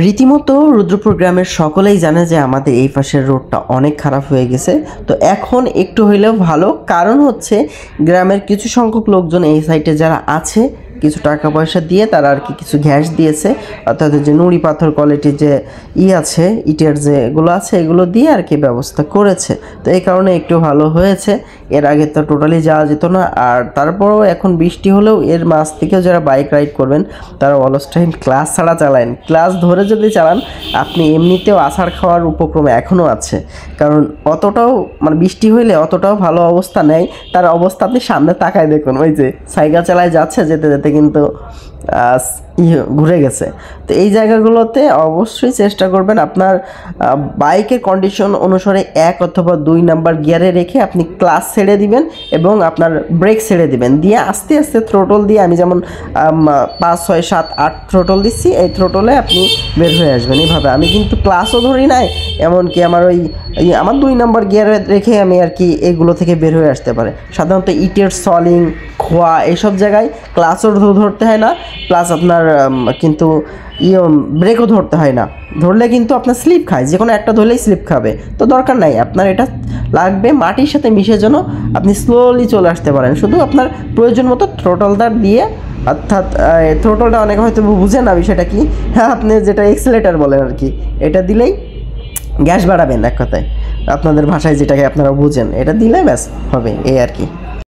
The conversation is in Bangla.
রীতিমতো রুদ্রপুর গ্রামের সকলেই জানে যে আমাদের এই পাশের রোডটা অনেক খারাপ হয়ে গেছে। তো এখন একটু হইলেও ভালো, কারণ হচ্ছে গ্রামের কিছু সংখ্যক লোকজন এই সাইডে যারা আছে কিছু টাকা পয়সা দিয়ে তারা আর কি কিছু গ্যাস দিয়েছে, অর্থাৎ যে নুড়ি পাথর কোয়ালিটির যে আছে ইটের যেগুলো আছে এগুলো দিয়ে আর কি ব্যবস্থা করেছে। তো এই কারণে একটু ভালো হয়েছে। এর আগে তো টোটালি যাওয়া যেত না। আর তারপরও এখন বৃষ্টি হলেও এর মাঝ থেকেও যারা বাইক রাইড করবেন তারা অলস টাইম ক্লাস ছাড়া চালান, ক্লাস ধরে যদি চালান আপনি এমনিতেও আছাড় খাওয়ার উপক্রমে এখনও আছে। কারণ অতটাও মানে বৃষ্টি হইলে অতটাও ভালো অবস্থা নেই, তার অবস্থা আপনি সামনে তাকায় দেখুন, ওই যে সাইকেল চালায় যাচ্ছে, যেতে যেতে কিন্তু ঘুরে গেছে। তো এই জায়গাগুলোতে অবশ্যই চেষ্টা করবেন আপনার বাইকের কন্ডিশন অনুসারে 1 অথবা 2 নাম্বার গিয়ারে রেখে আপনি ক্লাচ ছেড়ে দিবেন এবং আপনার ব্রেক ছেড়ে দিবেন, দিয়ে আস্তে আস্তে থ্রোটল দিয়ে, আমি যেমন 5, 6, 7, 8 থ্রোটল দিচ্ছি, এই থ্রোটলে আপনি বের হয়ে আসবেন এইভাবে। আমি কিন্তু ক্লাচও ধরি নাই, এমনকি আমার আমার 2 নাম্বার গিয়ারে রেখে আমি আর কি এগুলো থেকে বের হয়ে আসতে পারে। সাধারণত ইটের সলিং, খোয়া এইসব জায়গায় ক্লাচও ধরতে হয় না, প্লাস আপনার কিন্তু ব্রেকও ধরতে হয় না। ধরলে কিন্তু আপনার স্লিপ খায়, যে কোনো একটা ধরলেই স্লিপ খাবে। তো দরকার নাই, আপনার এটা লাগবে মাটির সাথে মিশে যেন আপনি স্লোলি চলে আসতে পারেন। শুধু আপনার প্রয়োজন মতো থ্রোটলটা দিয়ে, অর্থাৎ থ্রোটলটা অনেকে হয়তো বুঝে না বিষয়টা কি, হ্যাঁ আপনি যেটা এক্সেলেটার বলেন আর কি, এটা দিলেই গ্যাস বাড়াবেন, এক কথায় আপনাদের ভাষায় যেটাকে আপনারা বুঝেন, এটা দিলে ব্যাস হবে এই আর কি।